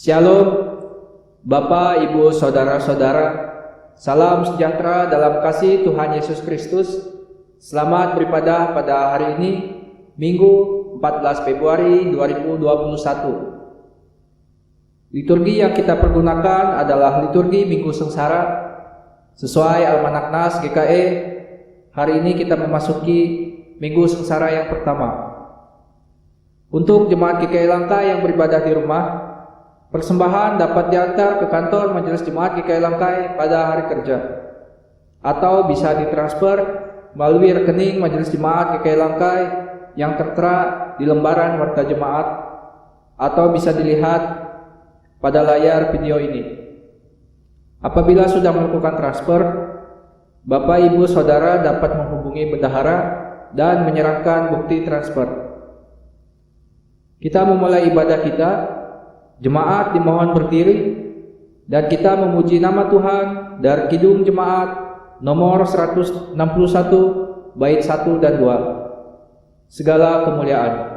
Shalom, Bapak, Ibu, Saudara-saudara, salam sejahtera dalam kasih Tuhan Yesus Kristus. Selamat beribadah pada hari ini, Minggu 14 Februari 2021. Liturgi yang kita pergunakan adalah liturgi Minggu Sengsara. Sesuai Almanak Nas GKE, hari ini kita memasuki Minggu Sengsara yang pertama. Untuk jemaat GKE Langkai yang beribadah di rumah, persembahan dapat diantar ke kantor Majelis Jemaat GKI Langkai pada hari kerja, atau bisa ditransfer melalui rekening Majelis Jemaat GKI Langkai yang tertera di lembaran warta jemaat, atau bisa dilihat pada layar video ini. Apabila sudah melakukan transfer, Bapak, Ibu, Saudara dapat menghubungi bendahara dan menyerahkan bukti transfer. Kita memulai ibadah kita. Jemaat dimohon berdiri dan kita memuji nama Tuhan dari Kidung Jemaat nomor 161 bait 1 dan 2. Segala kemuliaan.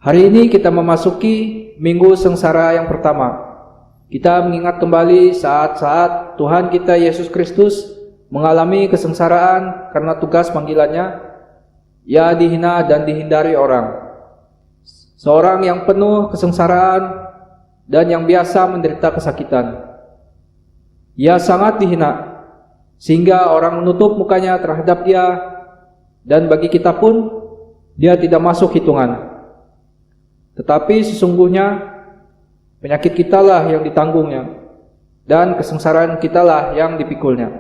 Hari ini kita memasuki Minggu Sengsara yang pertama. Kita mengingat kembali saat-saat Tuhan kita Yesus Kristus mengalami kesengsaraan karena tugas panggilannya. Ia dihina dan dihindari orang. Seorang yang penuh kesengsaraan dan yang biasa menderita kesakitan. Ia sangat dihina, sehingga orang menutup mukanya terhadap dia, dan bagi kita pun, dia tidak masuk hitungan. Tetapi sesungguhnya penyakit kitalah yang ditanggungnya, dan kesengsaraan kitalah yang dipikulnya.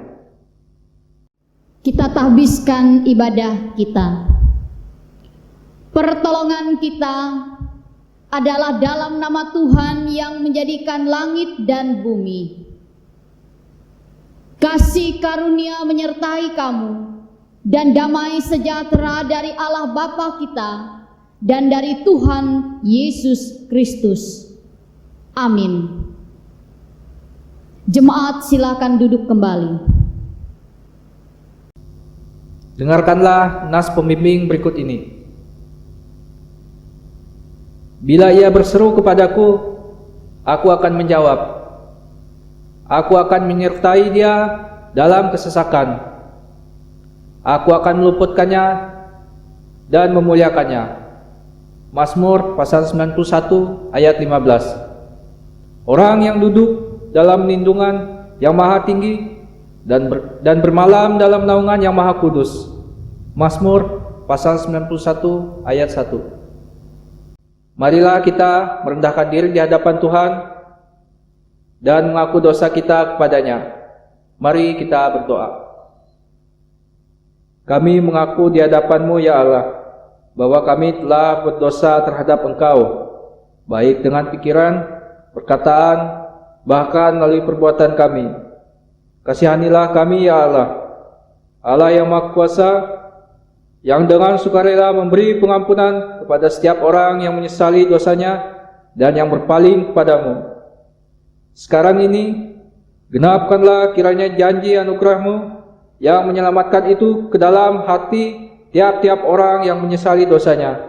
Kita tahbiskan ibadah kita. Pertolongan kita adalah dalam nama Tuhan yang menjadikan langit dan bumi. Kasih karunia menyertai kamu, dan damai sejahtera dari Allah Bapa kita dan dari Tuhan Yesus Kristus. Amin. Jemaat silakan duduk kembali. Dengarkanlah nas pembimbing berikut ini. Bila ia berseru kepadaku, aku akan menjawab. Aku akan menyertai dia dalam kesesakan. Aku akan meluputkannya dan memuliakannya. Mazmur pasal 91 ayat 15. Orang yang duduk dalam lindungan yang maha tinggi dan bermalam dalam naungan yang maha kudus. Mazmur pasal 91 ayat 1. Marilah kita merendahkan diri di hadapan Tuhan dan mengaku dosa kita kepadanya. Mari kita berdoa. Kami mengaku di hadapan-Mu ya Allah, bahwa kami telah berdosa terhadap Engkau, baik dengan pikiran, perkataan, bahkan melalui perbuatan kami. Kasihanilah kami ya Allah, Allah yang Maha Kuasa, yang dengan sukarela memberi pengampunan kepada setiap orang yang menyesali dosanya dan yang berpaling kepadamu. Sekarang ini, genapkanlah kiranya janji anugerah-Mu yang menyelamatkan itu ke dalam hati tiap-tiap orang yang menyesali dosanya.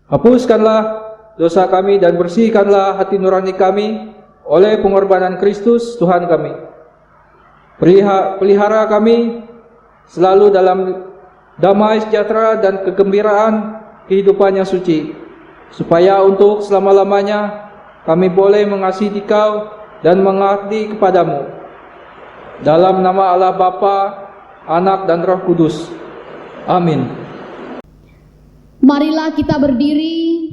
Hapuskanlah dosa kami dan bersihkanlah hati nurani kami oleh pengorbanan Kristus Tuhan kami. Pelihara kami selalu dalam damai sejahtera dan kegembiraan kehidupan yang suci, supaya untuk selama-lamanya kami boleh mengasihi Dikau dan mengabdi kepadamu. Dalam nama Allah Bapa, Anak dan Roh Kudus. Amin. Marilah kita berdiri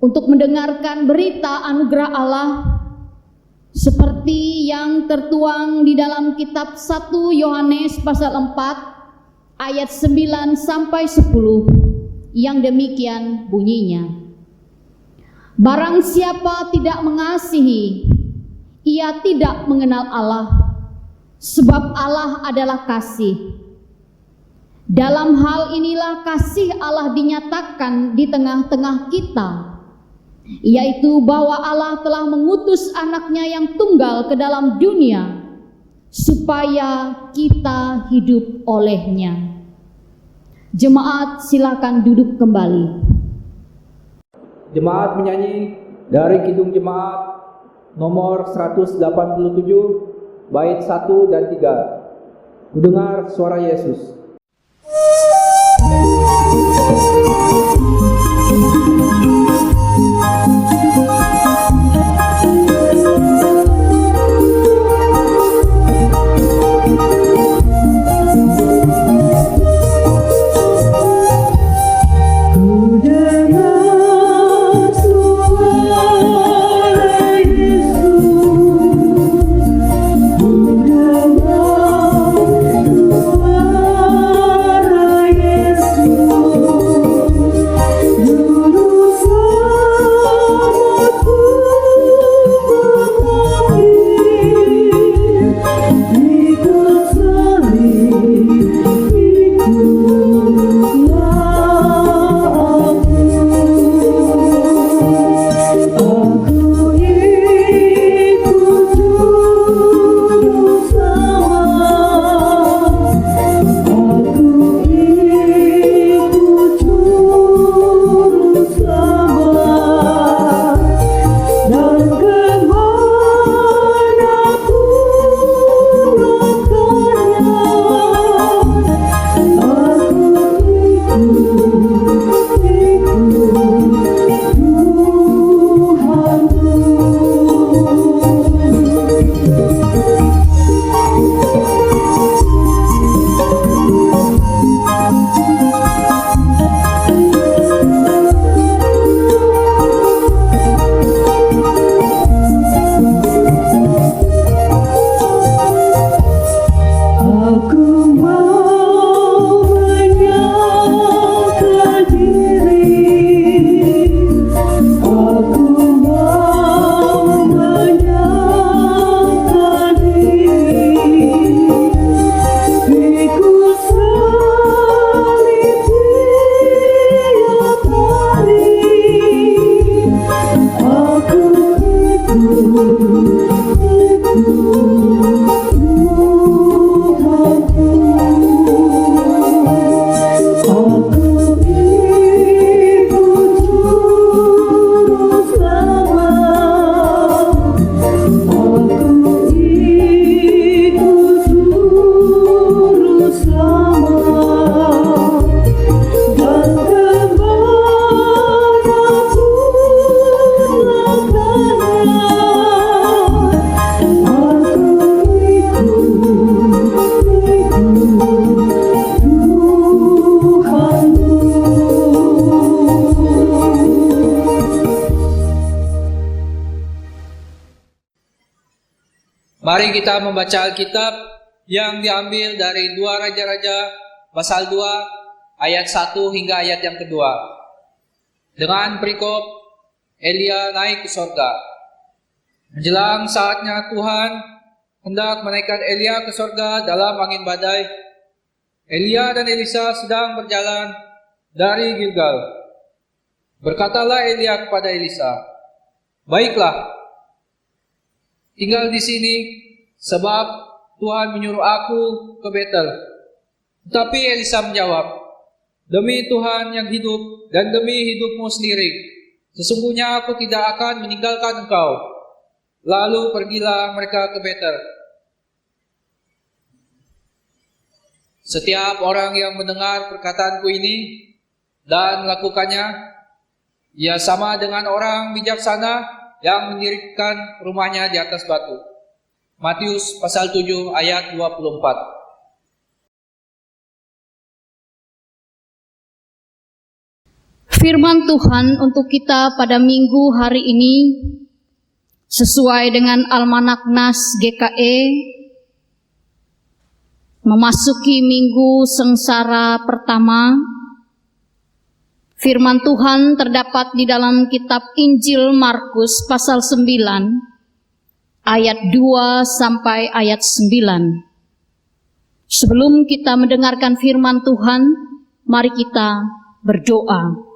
untuk mendengarkan berita anugerah Allah seperti yang tertuang di dalam kitab 1 Yohanes pasal 4 ayat 9 sampai 10 yang demikian bunyinya. Barang siapa tidak mengasihi, ia tidak mengenal Allah, sebab Allah adalah kasih. Dalam hal inilah kasih Allah dinyatakan di tengah-tengah kita, yaitu bahwa Allah telah mengutus anaknya yang tunggal ke dalam dunia, supaya kita hidup olehnya. Jemaat silakan duduk kembali. Jemaat menyanyi dari Kidung Jemaat nomor 187 bait 1 dan 3. Kudengar suara Yesus. Yesus Mari kita membaca Alkitab yang diambil dari 2 Raja-Raja pasal 2 ayat 1 hingga ayat yang kedua. Dengan perikop Elia naik ke sorga. Menjelang saatnya Tuhan hendak menaikkan Elia ke sorga dalam angin badai, Elia dan Elisa sedang berjalan dari Gilgal. Berkatalah Elia kepada Elisa, "Baiklah, tinggal di sini, sebab Tuhan menyuruh aku ke Betel." Tetapi Elisa menjawab, "Demi Tuhan yang hidup dan demi hidupmu sendiri, sesungguhnya aku tidak akan meninggalkan engkau." Lalu pergilah mereka ke Betel. Setiap orang yang mendengar perkataanku ini dan melakukannya, ia sama dengan orang bijaksana yang mendirikan rumahnya di atas batu. Matius pasal 7 ayat 24. Firman Tuhan untuk kita pada minggu hari ini sesuai dengan Almanak Nas GKE, memasuki minggu sengsara pertama. Firman Tuhan terdapat di dalam kitab Injil Markus pasal 9 ayat 2 sampai ayat 9. Sebelum kita mendengarkan firman Tuhan, mari kita berdoa.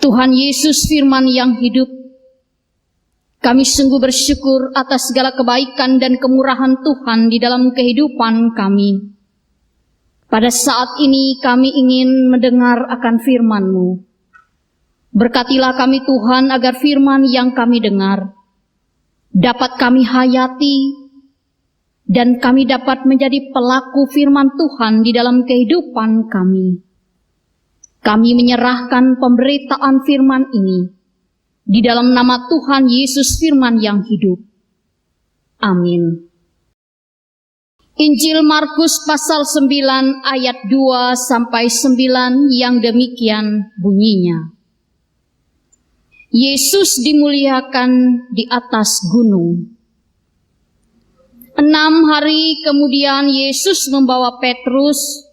Tuhan Yesus firman yang hidup, kami sungguh bersyukur atas segala kebaikan dan kemurahan Tuhan di dalam kehidupan kami. Pada saat ini kami ingin mendengar akan firman-Mu. Berkatilah kami Tuhan agar firman yang kami dengar dapat kami hayati dan kami dapat menjadi pelaku firman Tuhan di dalam kehidupan kami. Kami menyerahkan pemberitaan firman ini di dalam nama Tuhan Yesus firman yang hidup. Amin. Injil Markus pasal 9 ayat 2 sampai 9 yang demikian bunyinya. Yesus dimuliakan di atas gunung. 6 hari kemudian Yesus membawa Petrus,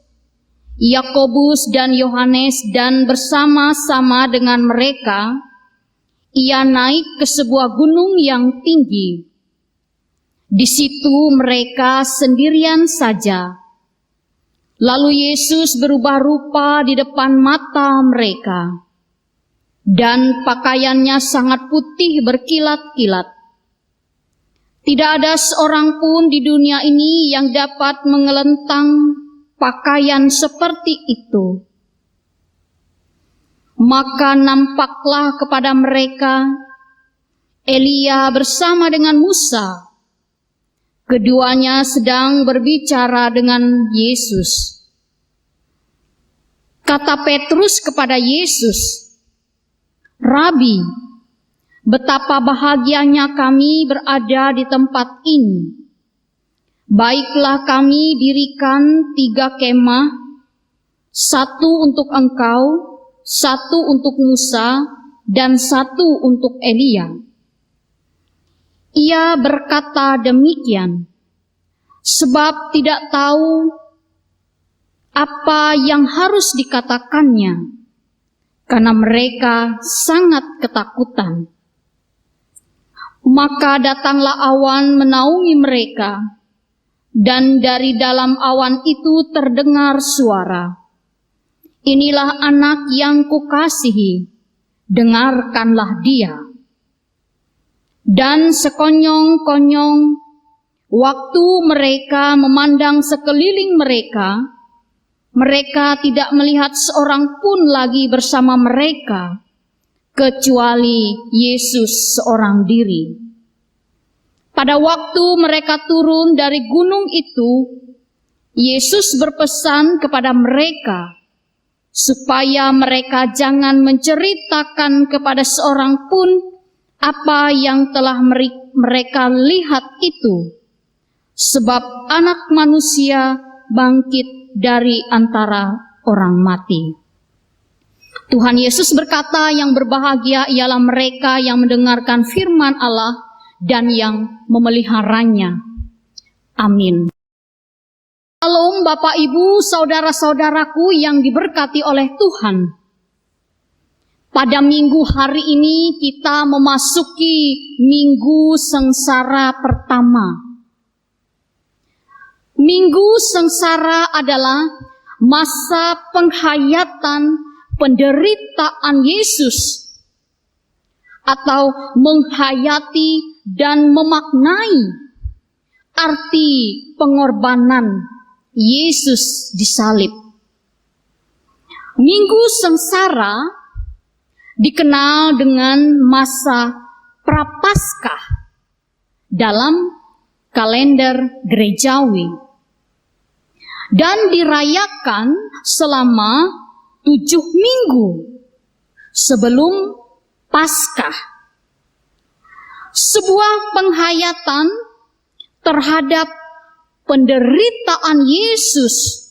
Yakobus dan Yohanes, dan bersama-sama dengan mereka ia naik ke sebuah gunung yang tinggi. Di situ mereka sendirian saja. Lalu Yesus berubah rupa di depan mata mereka, dan pakaiannya sangat putih berkilat-kilat. Tidak ada seorang pun di dunia ini yang dapat mengelentang pakaian seperti itu. Maka nampaklah kepada mereka Elia bersama dengan Musa. Keduanya sedang berbicara dengan Yesus. Kata Petrus kepada Yesus, "Rabi, betapa bahagianya kami berada di tempat ini. Baiklah kami dirikan 3 kemah, 1 untuk engkau, 1 untuk Musa, dan 1 untuk Elia." Ia berkata demikian, sebab tidak tahu apa yang harus dikatakannya, karena mereka sangat ketakutan. Maka datanglah awan menaungi mereka, dan dari dalam awan itu terdengar suara, "Inilah anak yang kukasihi, dengarkanlah dia." Dan sekonyong-konyong waktu mereka memandang sekeliling mereka, mereka tidak melihat seorang pun lagi bersama mereka, kecuali Yesus seorang diri. Pada waktu mereka turun dari gunung itu, Yesus berpesan kepada mereka supaya mereka jangan menceritakan kepada seorang pun apa yang telah mereka lihat itu, sebab Anak Manusia bangkit dari antara orang mati. Tuhan Yesus berkata, yang berbahagia ialah mereka yang mendengarkan firman Allah dan yang memeliharanya. Amin. Shalom Bapak Ibu, saudara-saudaraku yang diberkati oleh Tuhan. Pada minggu hari ini kita memasuki minggu sengsara pertama. Minggu sengsara adalah masa penghayatan penderitaan Yesus, atau menghayati dan memaknai arti pengorbanan Yesus disalib. Minggu sengsara dikenal dengan masa Prapaskah dalam kalender gerejawi dan dirayakan selama 7 minggu sebelum Paskah. Sebuah penghayatan terhadap penderitaan Yesus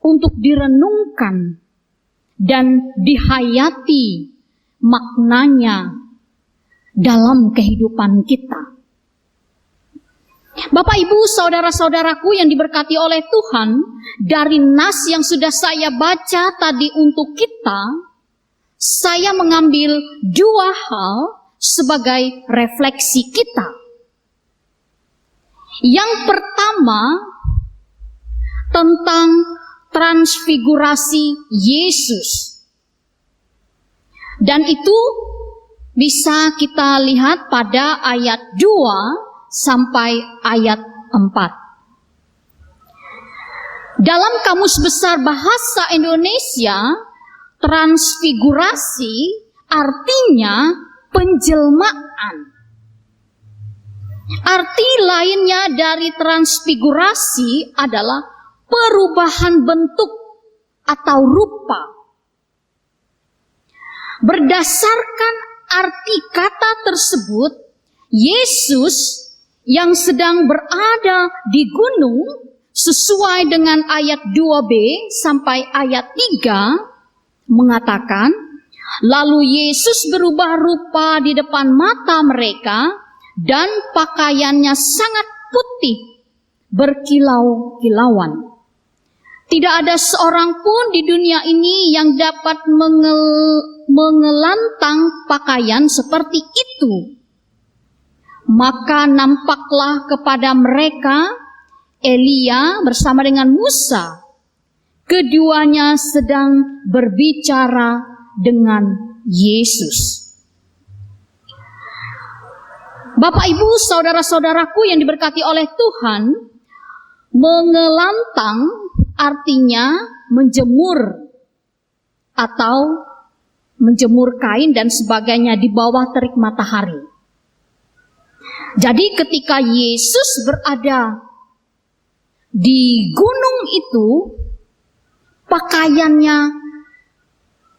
untuk direnungkan dan dihayati maknanya dalam kehidupan kita. Bapak Ibu, saudara-saudaraku yang diberkati oleh Tuhan, dari nas yang sudah saya baca tadi untuk kita, saya mengambil 2 hal sebagai refleksi kita. Yang pertama, tentang transfigurasi Yesus. Dan itu bisa kita lihat pada ayat 2 sampai ayat 4. Dalam Kamus Besar Bahasa Indonesia, transfigurasi artinya penjelmaan. Arti lainnya dari transfigurasi adalah perubahan bentuk atau rupa. Berdasarkan arti kata tersebut, Yesus yang sedang berada di gunung sesuai dengan ayat 2b sampai ayat 3 mengatakan, lalu Yesus berubah rupa di depan mata mereka dan pakaiannya sangat putih berkilau-kilauan. Tidak ada seorang pun di dunia ini yang dapat mengelantang pakaian seperti itu. Maka nampaklah kepada mereka Elia bersama dengan Musa. Keduanya sedang berbicara dengan Yesus. Bapak Ibu, saudara-saudaraku yang diberkati oleh Tuhan, mengelantang artinya menjemur atau menjemur kain dan sebagainya di bawah terik matahari. Jadi ketika Yesus berada di gunung itu, pakaiannya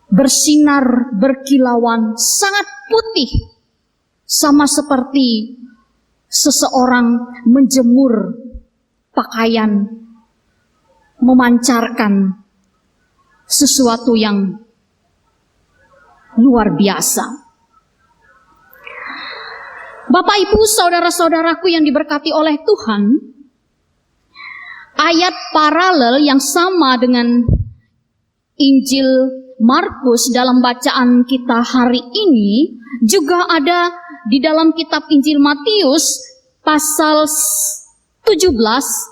bersinar berkilauan sangat putih, sama seperti seseorang menjemur pakaian, memancarkan sesuatu yang luar biasa. Bapak Ibu, saudara-saudaraku yang diberkati oleh Tuhan, ayat paralel yang sama dengan Injil Markus dalam bacaan kita hari ini juga ada di dalam kitab Injil Matius pasal 17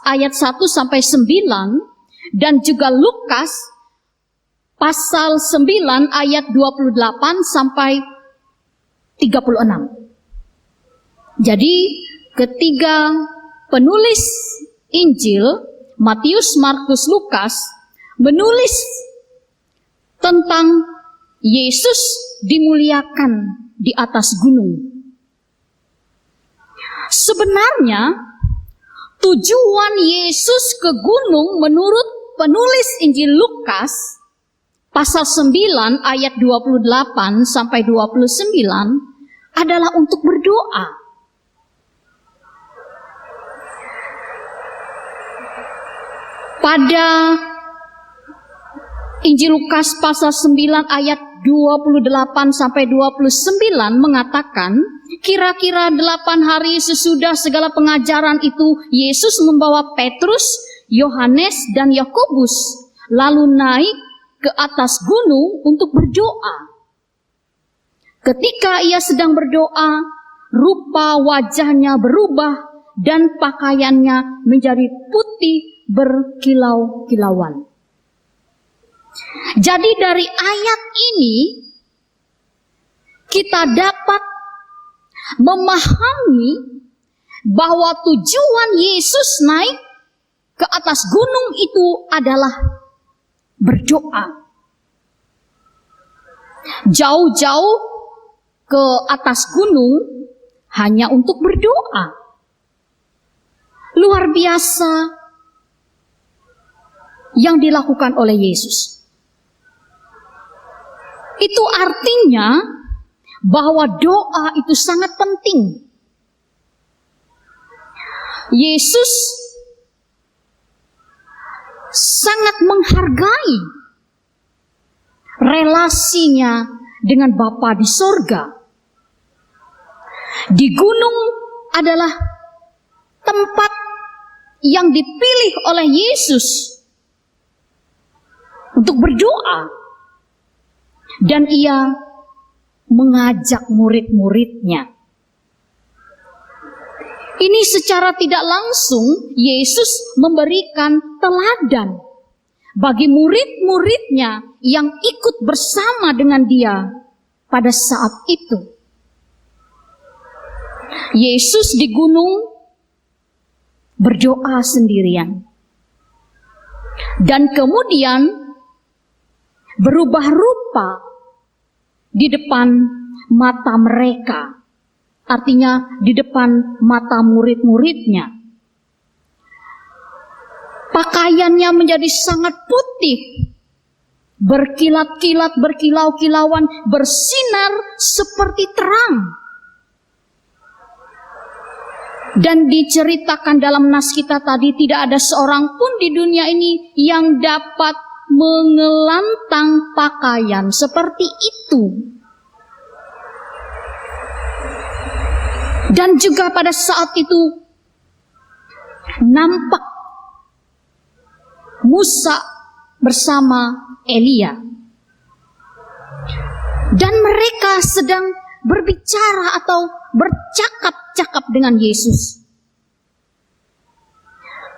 ayat 1 sampai 9 dan juga Lukas pasal 9 ayat 28 sampai 36. Jadi ketiga penulis Injil Matius, Markus, Lukas menulis tentang Yesus dimuliakan di atas gunung. Sebenarnya tujuan Yesus ke gunung menurut penulis Injil Lukas pasal 9 ayat 28 sampai 29 adalah untuk berdoa. Pada Injil Lukas pasal 9 ayat 28 sampai 29 mengatakan, kira-kira 8 hari sesudah segala pengajaran itu, Yesus membawa Petrus, Yohanes, dan Yakobus lalu naik ke atas gunung untuk berdoa. Ketika ia sedang berdoa, rupa wajahnya berubah dan pakaiannya menjadi putih berkilau-kilauan. Jadi dari ayat ini kita dapat memahami bahwa tujuan Yesus naik ke atas gunung itu adalah berdoa. Jauh-jauh ke atas gunung hanya untuk berdoa. Luar biasa yang dilakukan oleh Yesus. Itu artinya bahwa doa itu sangat penting. Yesus sangat menghargai relasinya dengan Bapa di sorga. Di gunung adalah tempat yang dipilih oleh Yesus untuk berdoa. Dan ia mengajak murid-muridnya. Ini secara tidak langsung Yesus memberikan teladan bagi murid-muridnya yang ikut bersama dengan dia pada saat itu. Yesus di gunung berdoa sendirian. Dan kemudian berubah rupa di depan mata mereka. Artinya di depan mata murid-muridnya. Pakaiannya menjadi sangat putih, berkilat-kilat, berkilau-kilauan, bersinar seperti terang. Dan diceritakan dalam nas kita tadi, tidak ada seorang pun di dunia ini yang dapat mengelantang pakaian seperti itu. Dan juga pada saat itu nampak Musa bersama Elia. Dan mereka sedang berbicara atau bercakap-cakap dengan Yesus.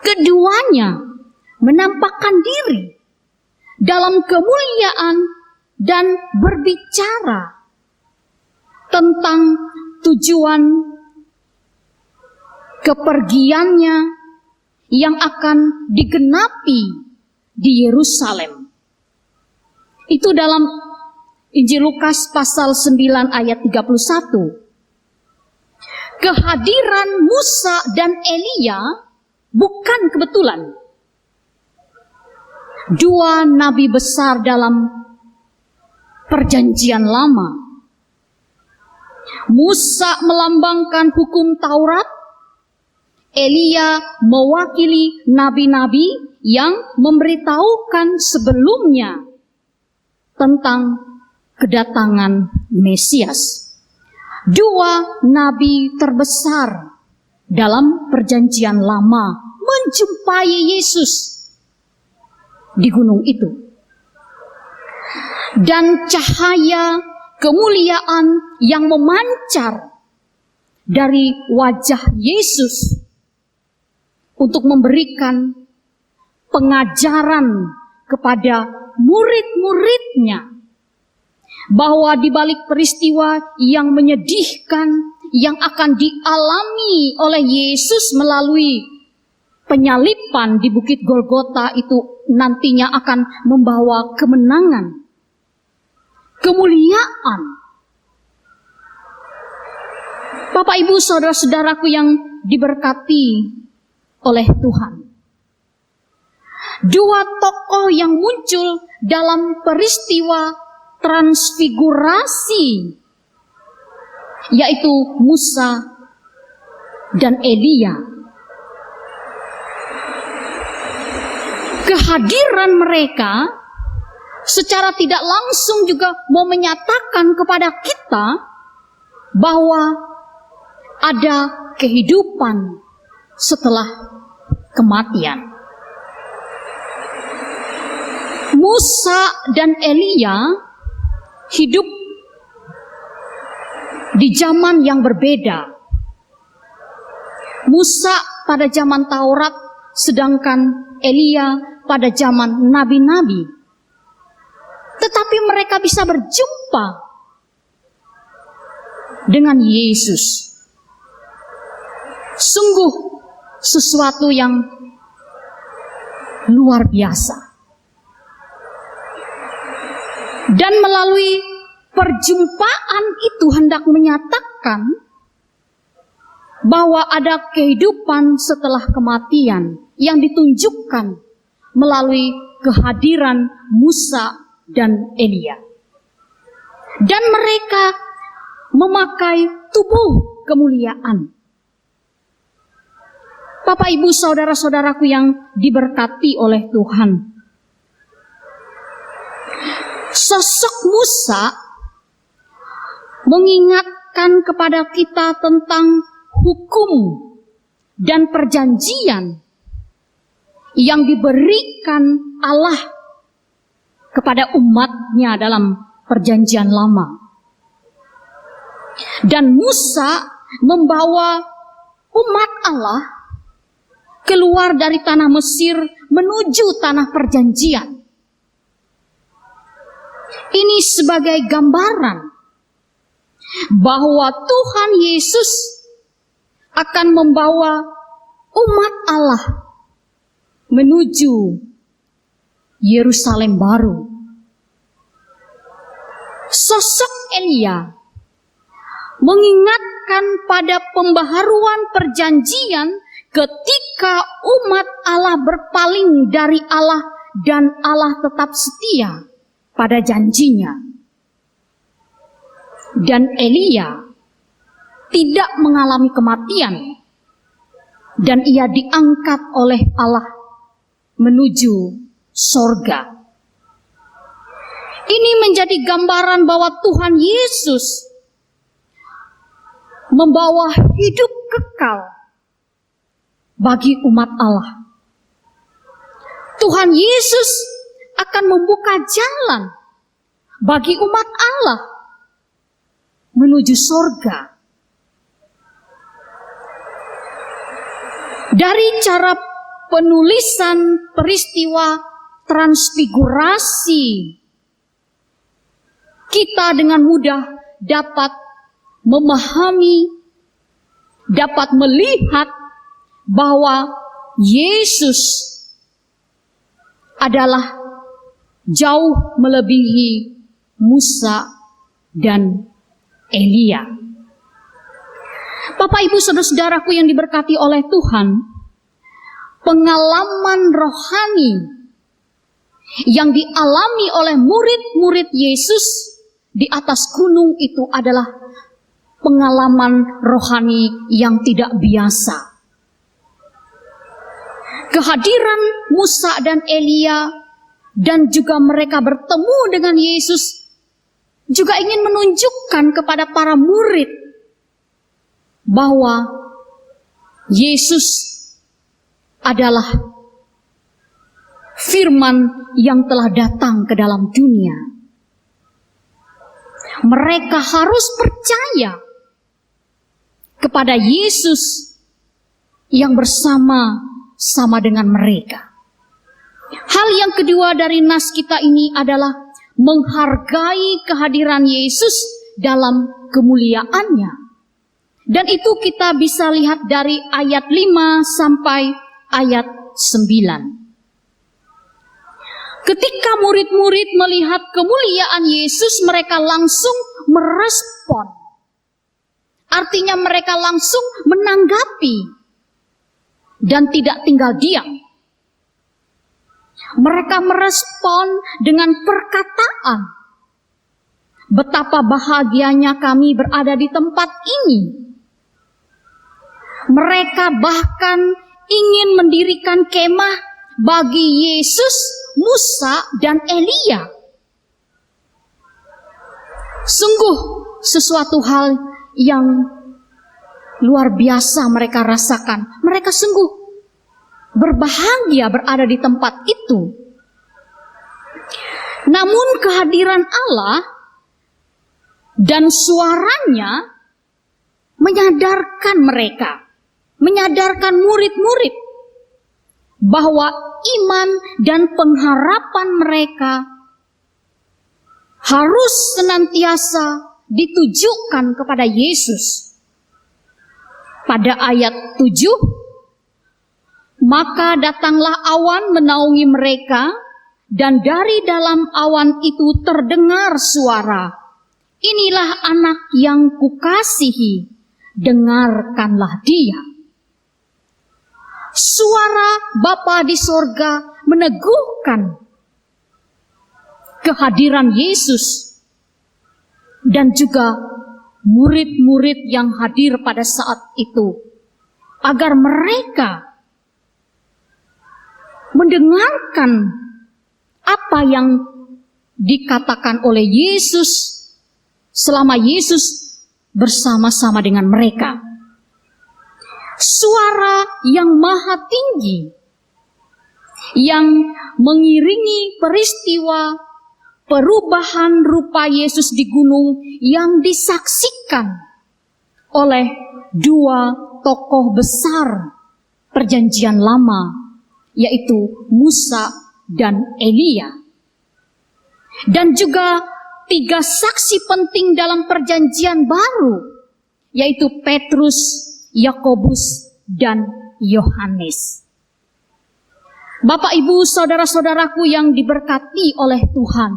Keduanya menampakkan diri dalam kemuliaan dan berbicara tentang tujuan kepergiannya yang akan digenapi di Yerusalem. Itu dalam Injil Lukas pasal 9 ayat 31. Kehadiran Musa dan Elia bukan kebetulan. Dua nabi besar dalam perjanjian lama. Musa melambangkan hukum Taurat, Elia mewakili nabi-nabi yang memberitahukan sebelumnya tentang kedatangan Mesias. Dua nabi terbesar dalam perjanjian lama menjumpai Yesus di gunung itu. Dan cahaya kemuliaan yang memancar dari wajah Yesus untuk memberikan pengajaran kepada murid-muridnya bahwa di balik peristiwa yang menyedihkan yang akan dialami oleh Yesus melalui penyalipan di Bukit Golgota itu nantinya akan membawa kemenangan, kemuliaan. Bapak, Ibu, saudara-saudaraku yang diberkati oleh Tuhan. Dua tokoh yang muncul dalam peristiwa transfigurasi, yaitu Musa dan Elia. Kehadiran mereka secara tidak langsung juga mau menyatakan kepada kita bahwa ada kehidupan setelah kematian. Musa dan Elia hidup di zaman yang berbeda. Musa pada zaman Taurat, sedangkan Elia pada zaman nabi-nabi. Tetapi mereka bisa berjumpa dengan Yesus. Sungguh sesuatu yang luar biasa. Dan melalui perjumpaan itu hendak menyatakan bahwa ada kehidupan setelah kematian yang ditunjukkan melalui kehadiran Musa dan Elia. Dan mereka memakai tubuh kemuliaan. Bapak, Ibu, saudara-saudaraku yang diberkati oleh Tuhan. Sosok Musa mengingatkan kepada kita tentang hukum dan perjanjian yang diberikan Allah kepada umatnya dalam perjanjian lama. Dan Musa membawa umat Allah keluar dari tanah Mesir menuju tanah perjanjian. Ini sebagai gambaran bahwa Tuhan Yesus akan membawa umat Allah menuju Yerusalem baru. Sosok Elia mengingatkan pada pembaharuan perjanjian ketika umat Allah berpaling dari Allah dan Allah tetap setia pada janjinya. Dan Elia tidak mengalami kematian dan ia diangkat oleh Allah menuju sorga. Ini menjadi gambaran bahwa Tuhan Yesus membawa hidup kekal bagi umat Allah. Tuhan Yesus akan membuka jalan bagi umat Allah menuju sorga. Dari cara penulisan peristiwa transfigurasi, kita dengan mudah dapat memahami, dapat melihat bahwa Yesus adalah jauh melebihi Musa dan Elia. Bapak, Ibu, saudara-saudaraku yang diberkati oleh Tuhan, pengalaman rohani yang dialami oleh murid-murid Yesus di atas gunung itu adalah pengalaman rohani yang tidak biasa. Kehadiran Musa dan Elia dan juga mereka bertemu dengan Yesus juga ingin menunjukkan kepada para murid bahwa Yesus adalah firman yang telah datang ke dalam dunia. Mereka harus percaya kepada Yesus yang bersama-sama dengan mereka. Hal yang kedua dari nas kita ini adalah menghargai kehadiran Yesus dalam kemuliaannya. Dan itu kita bisa lihat dari ayat 5 sampai ayat 9. Ketika murid-murid melihat kemuliaan Yesus, mereka langsung merespon. Artinya mereka langsung menanggapi dan tidak tinggal diam. Mereka merespon dengan perkataan, "Betapa bahagianya kami berada di tempat ini." Mereka bahkan ingin mendirikan kemah bagi Yesus, Musa, dan Elia. Sungguh sesuatu hal yang luar biasa mereka rasakan. Mereka sungguh berbahagia berada di tempat itu. Namun kehadiran Allah dan suaranya menyadarkan mereka, menyadarkan murid-murid bahwa iman dan pengharapan mereka harus senantiasa ditujukan kepada Yesus. Pada ayat 7, maka datanglah awan menaungi mereka, dan dari dalam awan itu terdengar suara, "Inilah anak yang kukasihi, dengarkanlah dia." Suara Bapa di sorga meneguhkan kehadiran Yesus dan juga murid-murid yang hadir pada saat itu, agar mereka mendengarkan apa yang dikatakan oleh Yesus selama Yesus bersama-sama dengan mereka. Suara yang maha tinggi yang mengiringi peristiwa perubahan rupa Yesus di gunung yang disaksikan oleh dua tokoh besar perjanjian lama, yaitu Musa dan Elia. Dan juga tiga saksi penting dalam perjanjian baru, yaitu Petrus, Yakobus, dan Yohanes. Bapak, Ibu, saudara-saudaraku yang diberkati oleh Tuhan,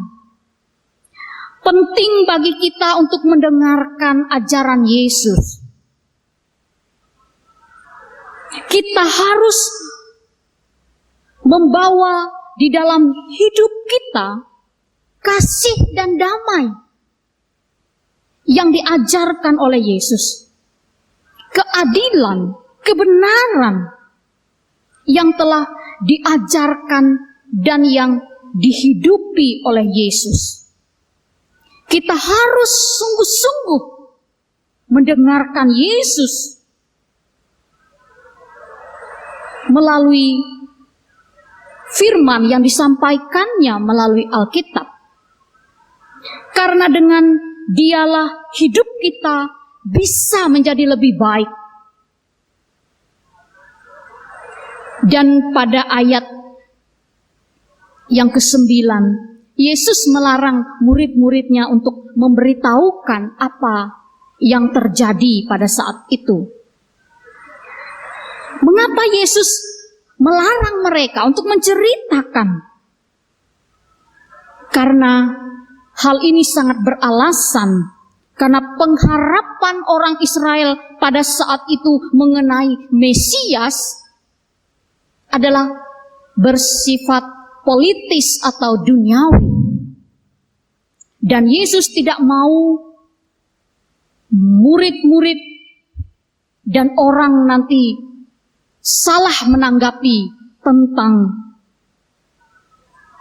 penting bagi kita untuk mendengarkan ajaran Yesus. Kita harus membawa di dalam hidup kita kasih dan damai yang diajarkan oleh Yesus. Keadilan, kebenaran yang telah diajarkan dan yang dihidupi oleh Yesus. Kita harus sungguh-sungguh mendengarkan Yesus melalui firman yang disampaikannya melalui Alkitab. Karena dengan dialah hidup kita bisa menjadi lebih baik. Dan pada ayat yang ke-9, Yesus melarang murid-muridnya untuk memberitahukan apa yang terjadi pada saat itu. Mengapa Yesus melarang mereka untuk menceritakan? Karena hal ini sangat beralasan. Karena pengharapan orang Israel pada saat itu mengenai Mesias adalah bersifat politis atau duniawi. Dan Yesus tidak mau murid-murid dan orang nanti salah menanggapi tentang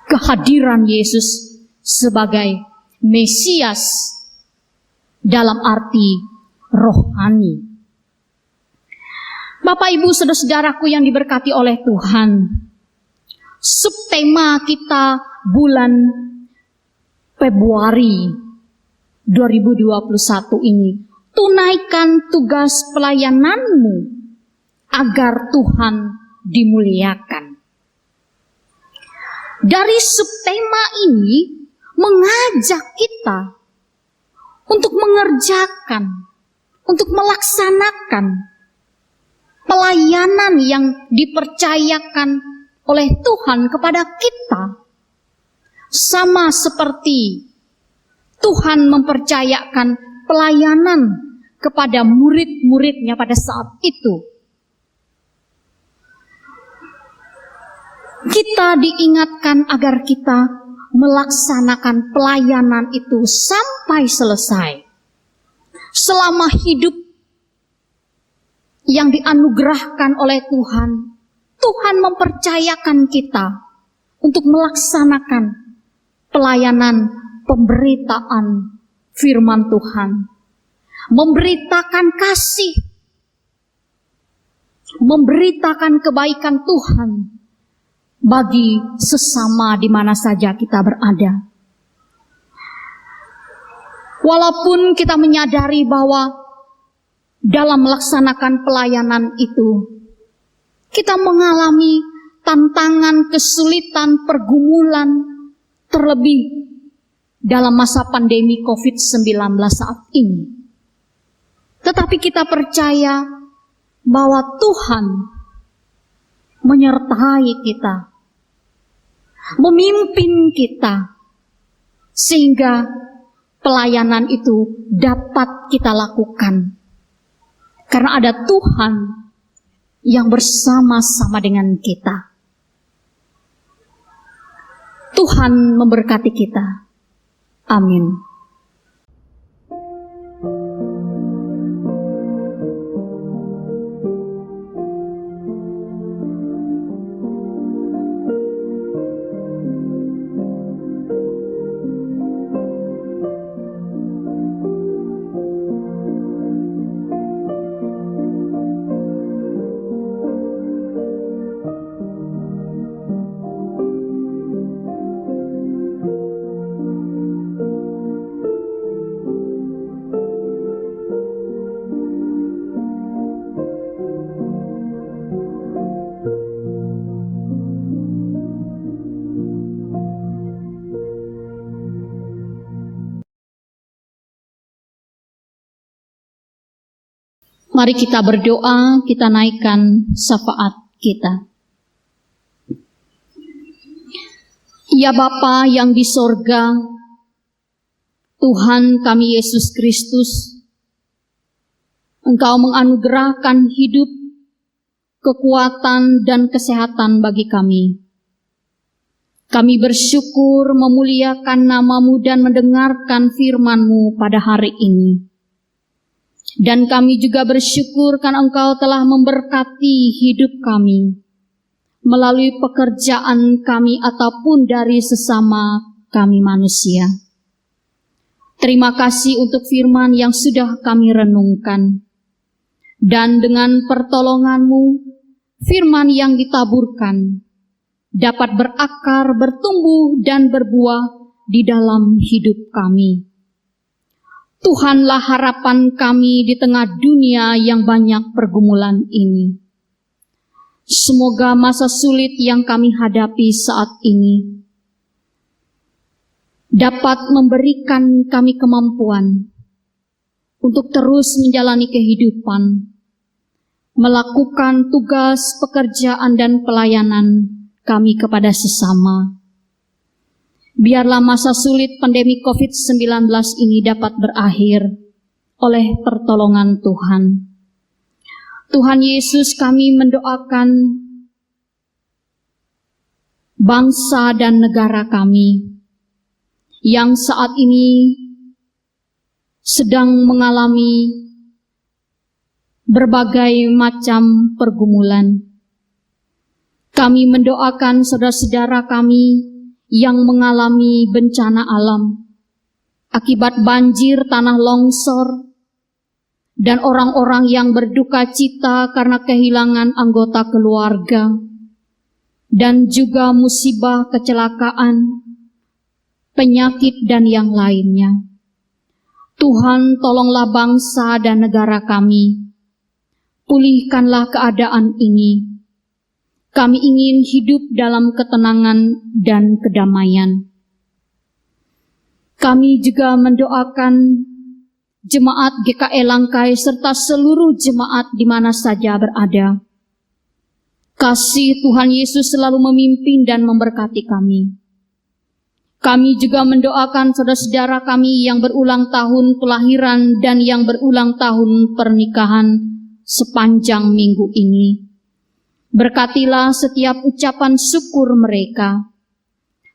kehadiran Yesus sebagai Mesias dalam arti rohani. Bapak, Ibu, saudara-saudaraku yang diberkati oleh Tuhan, subtema kita bulan Februari 2021 ini, tunaikan tugas pelayananmu agar Tuhan dimuliakan. Dari subtema ini mengajak kita untuk mengerjakan, untuk melaksanakan pelayanan yang dipercayakan oleh Tuhan kepada kita. Sama seperti Tuhan mempercayakan pelayanan kepada murid-muridnya pada saat itu. Kita diingatkan agar kita melaksanakan pelayanan itu sampai selesai. Selama hidup yang dianugerahkan oleh Tuhan, Tuhan mempercayakan kita untuk melaksanakan pelayanan pemberitaan firman Tuhan. Memberitakan kasih memberitakan kebaikan Tuhan bagi sesama di mana saja kita berada. Walaupun kita menyadari bahwa dalam melaksanakan pelayanan itu, kita mengalami tantangan, kesulitan, pergumulan, terlebih dalam masa pandemi COVID-19 saat ini. Tetapi kita percaya bahwa Tuhan menyertai kita, memimpin kita, sehingga pelayanan itu dapat kita lakukan. Karena ada Tuhan yang bersama-sama dengan kita. Tuhan memberkati kita. Amin. Mari kita berdoa, kita naikkan syafaat kita. Ya Bapa yang di sorga, Tuhan kami Yesus Kristus, Engkau menganugerahkan hidup, kekuatan, dan kesehatan bagi kami. Kami bersyukur memuliakan nama-Mu dan mendengarkan firman-Mu pada hari ini. Dan kami juga bersyukur karena Engkau telah memberkati hidup kami melalui pekerjaan kami ataupun dari sesama kami manusia. Terima kasih untuk firman yang sudah kami renungkan. Dan dengan pertolongan-Mu, firman yang ditaburkan dapat berakar, bertumbuh, dan berbuah di dalam hidup kami. Tuhanlah harapan kami di tengah dunia yang banyak pergumulan ini. Semoga masa sulit yang kami hadapi saat ini dapat memberikan kami kemampuan untuk terus menjalani kehidupan, melakukan tugas, pekerjaan, dan pelayanan kami kepada sesama. Biarlah masa sulit pandemi COVID-19 ini dapat berakhir oleh pertolongan Tuhan. Tuhan Yesus, kami mendoakan bangsa dan negara kami yang saat ini sedang mengalami berbagai macam pergumulan. Kami mendoakan saudara-saudara kami yang mengalami bencana alam akibat banjir, tanah longsor, dan orang-orang yang berduka cita karena kehilangan anggota keluarga, dan juga musibah, kecelakaan, penyakit, dan yang lainnya. Tuhan, tolonglah bangsa dan negara kami. Pulihkanlah keadaan ini. Kami ingin hidup dalam ketenangan dan kedamaian. Kami juga mendoakan jemaat GKI Langkai serta seluruh jemaat di mana saja berada. Kasih Tuhan Yesus selalu memimpin dan memberkati kami. Kami juga mendoakan saudara-saudara kami yang berulang tahun kelahiran dan yang berulang tahun pernikahan sepanjang minggu ini. Berkatilah setiap ucapan syukur mereka.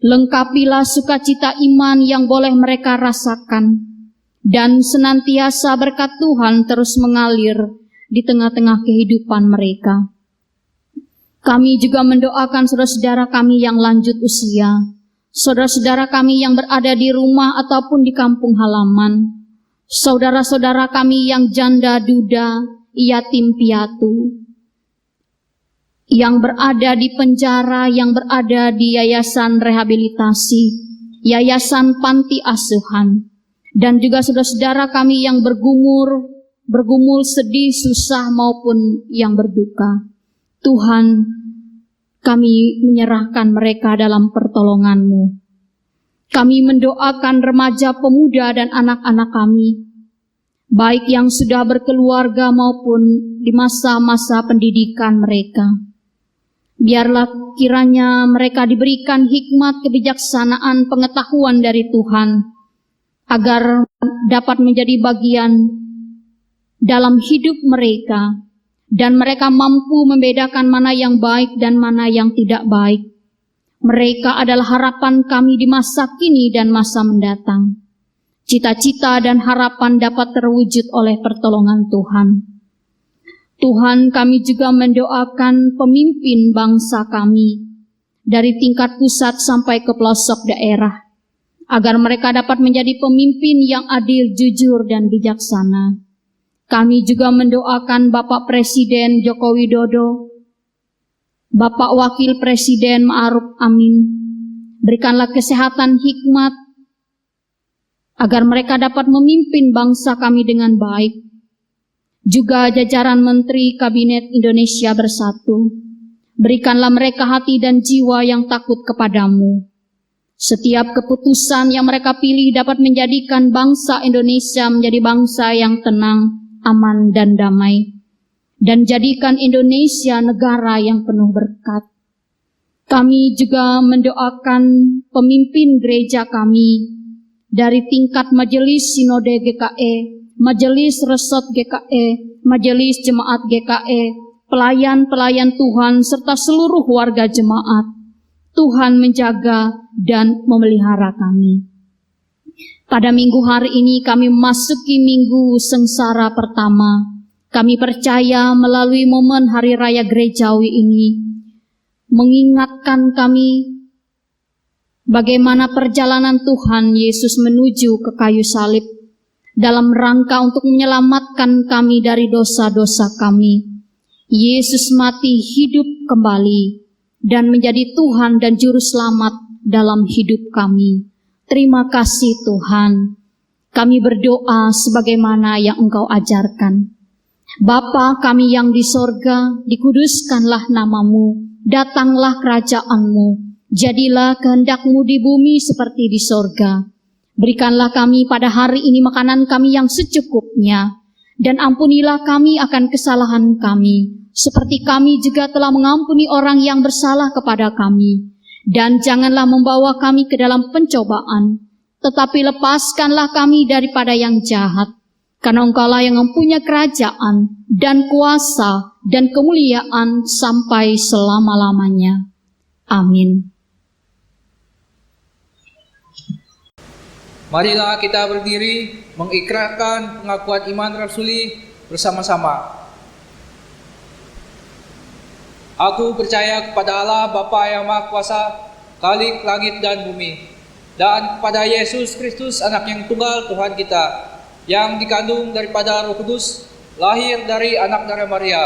Lengkapilah sukacita iman yang boleh mereka rasakan. Dan senantiasa berkat Tuhan terus mengalir di tengah-tengah kehidupan mereka. Kami juga mendoakan saudara-saudara kami yang lanjut usia. Saudara-saudara kami yang berada di rumah ataupun di kampung halaman. Saudara-saudara kami yang janda duda, yatim piatu. yang berada di penjara, yang berada di yayasan rehabilitasi, yayasan panti asuhan, dan juga saudara-saudara kami yang bergumul sedih, susah maupun yang berduka. Tuhan, kami menyerahkan mereka dalam pertolongan-Mu. Kami mendoakan remaja, pemuda, dan anak-anak kami, baik yang sudah berkeluarga maupun di masa-masa pendidikan mereka. Biarlah kiranya mereka diberikan hikmat, kebijaksanaan, pengetahuan dari Tuhan, agar dapat menjadi bagian dalam hidup mereka, dan mereka mampu membedakan mana yang baik dan mana yang tidak baik. Mereka adalah harapan kami di masa kini dan masa mendatang. Cita-cita dan harapan dapat terwujud oleh pertolongan Tuhan. Tuhan, kami juga mendoakan pemimpin bangsa kami dari tingkat pusat sampai ke pelosok daerah, agar mereka dapat menjadi pemimpin yang adil, jujur, dan bijaksana. Kami juga mendoakan Bapak Presiden Joko Widodo, Bapak Wakil Presiden Ma'ruf Amin. Berikanlah kesehatan, hikmat, agar mereka dapat memimpin bangsa kami dengan baik. Juga jajaran Menteri Kabinet Indonesia Bersatu, berikanlah mereka hati dan jiwa yang takut kepadamu. Setiap keputusan yang mereka pilih dapat menjadikan bangsa Indonesia menjadi bangsa yang tenang, aman, dan damai. Dan jadikan Indonesia negara yang penuh berkat. Kami juga mendoakan pemimpin gereja kami dari tingkat Majelis Sinode GKE, Majelis Resort GKE, Majelis Jemaat GKE, pelayan-pelayan Tuhan, serta seluruh warga jemaat. Tuhan menjaga dan memelihara kami. Pada minggu hari ini kami memasuki minggu sengsara pertama. Kami percaya melalui momen Hari Raya Gerejawi ini, mengingatkan kami bagaimana perjalanan Tuhan Yesus menuju ke kayu salib, dalam rangka untuk menyelamatkan kami dari dosa-dosa kami. Yesus mati, hidup kembali, dan menjadi Tuhan dan Juru Selamat dalam hidup kami. Terima kasih Tuhan. Kami berdoa sebagaimana yang Engkau ajarkan. Bapa kami yang di sorga, dikuduskanlah namamu, datanglah kerajaan-Mu, jadilah kehendak-Mu di bumi seperti di sorga. Berikanlah kami pada hari ini makanan kami yang secukupnya, dan ampunilah kami akan kesalahan kami, seperti kami juga telah mengampuni orang yang bersalah kepada kami. Dan janganlah membawa kami ke dalam pencobaan, tetapi lepaskanlah kami daripada yang jahat. Karena Engkaulah yang mempunyai kerajaan dan kuasa dan kemuliaan sampai selama-lamanya. Amin. Marilah kita berdiri mengikrarkan pengakuan iman rasuli bersama-sama. Aku percaya kepada Allah Bapa yang Maha Kuasa, Khalik langit dan bumi, dan kepada Yesus Kristus, Anak yang tunggal Tuhan kita, yang dikandung daripada Roh Kudus, lahir dari anak darah Maria,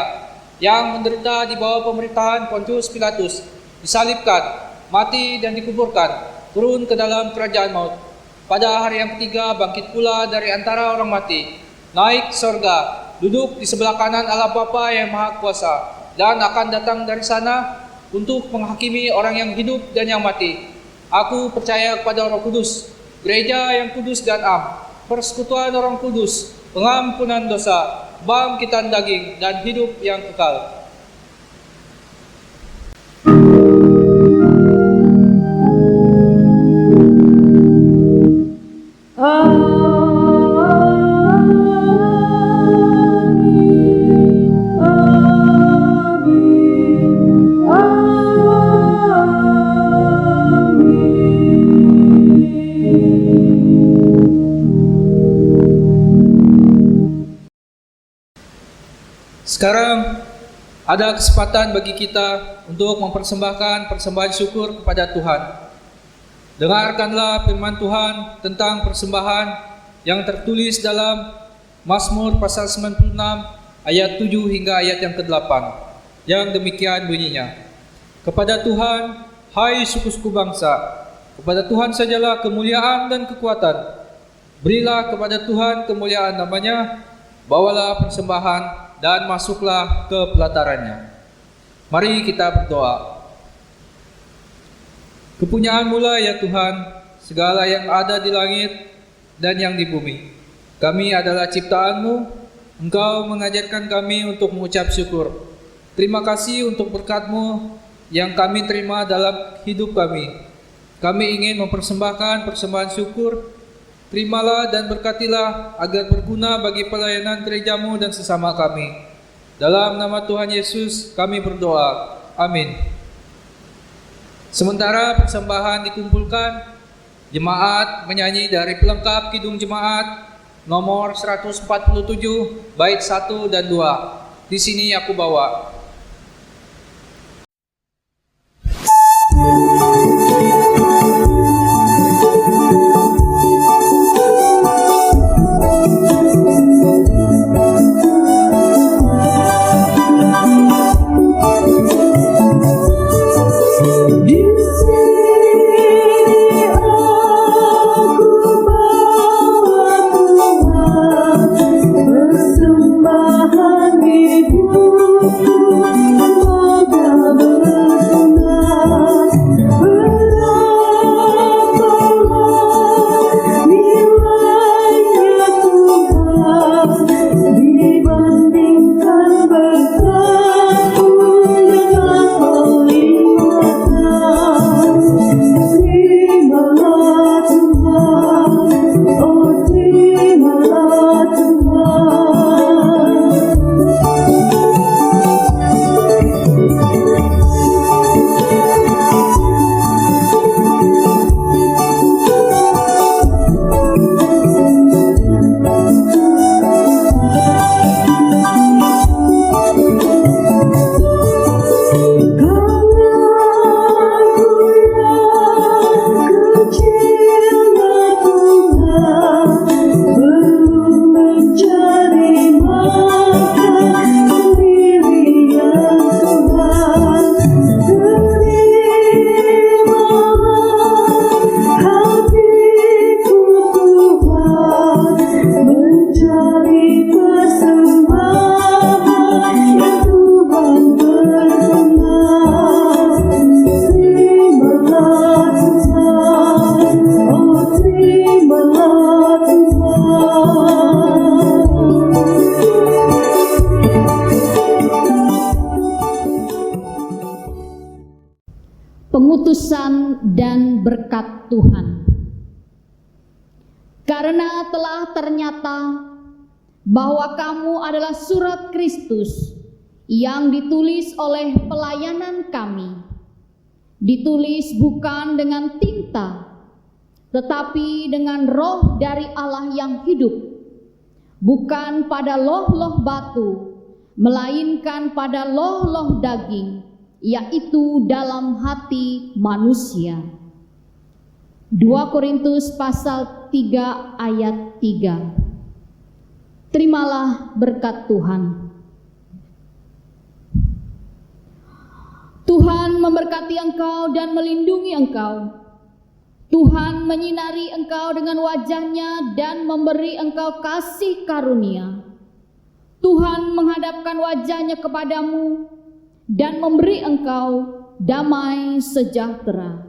yang menderita di bawah pemerintahan Pontius Pilatus, disalibkan, mati dan dikuburkan, turun ke dalam kerajaan maut. Pada hari yang ketiga bangkit pula dari antara orang mati, naik ke sorga, duduk di sebelah kanan Allah Bapa yang Maha Kuasa, dan akan datang dari sana untuk menghakimi orang yang hidup dan yang mati. Aku percaya kepada Roh Kudus, gereja yang kudus dan am, persekutuan orang kudus, pengampunan dosa, bangkitan daging, dan hidup yang kekal. Sekarang ada kesempatan bagi kita untuk mempersembahkan persembahan syukur kepada Tuhan. Dengarkanlah firman Tuhan tentang persembahan yang tertulis dalam Mazmur pasal 96 ayat 7 hingga ayat yang ke-8, yang demikian bunyinya. Kepada Tuhan, hai suku-suku bangsa, kepada Tuhan sajalah kemuliaan dan kekuatan. Berilah kepada Tuhan kemuliaan namanya, bawalah persembahan dan masuklah ke pelatarannya. Mari kita berdoa. Kepunyaan-Mu ya Tuhan, segala yang ada di langit dan yang di bumi. Kami adalah ciptaan-Mu, Engkau mengajarkan kami untuk mengucap syukur. Terima kasih untuk berkat-Mu yang kami terima dalam hidup kami. Kami ingin mempersembahkan persembahan syukur. Terimalah dan berkatilah agar berguna bagi pelayanan gereja-Mu dan sesama kami. Dalam nama Tuhan Yesus kami berdoa. Amin. Sementara persembahan dikumpulkan, jemaat menyanyi dari pelengkap Kidung Jemaat nomor 147 bait 1 dan 2. Di sini aku bawa. Pengutusan dan berkat Tuhan. Karena telah ternyata bahwa kamu adalah surat Kristus yang ditulis oleh pelayanan kami, ditulis bukan dengan tinta, tetapi dengan roh dari Allah yang hidup, bukan pada loh-loh batu, melainkan pada loh-loh daging, yaitu dalam hati manusia. 2 Korintus pasal 3 ayat 3. Terimalah berkat Tuhan. Tuhan memberkati engkau dan melindungi engkau. Tuhan menyinari engkau dengan wajah-Nya dan memberi engkau kasih karunia. Tuhan menghadapkan wajah-Nya kepadamu dan memberi engkau damai sejahtera.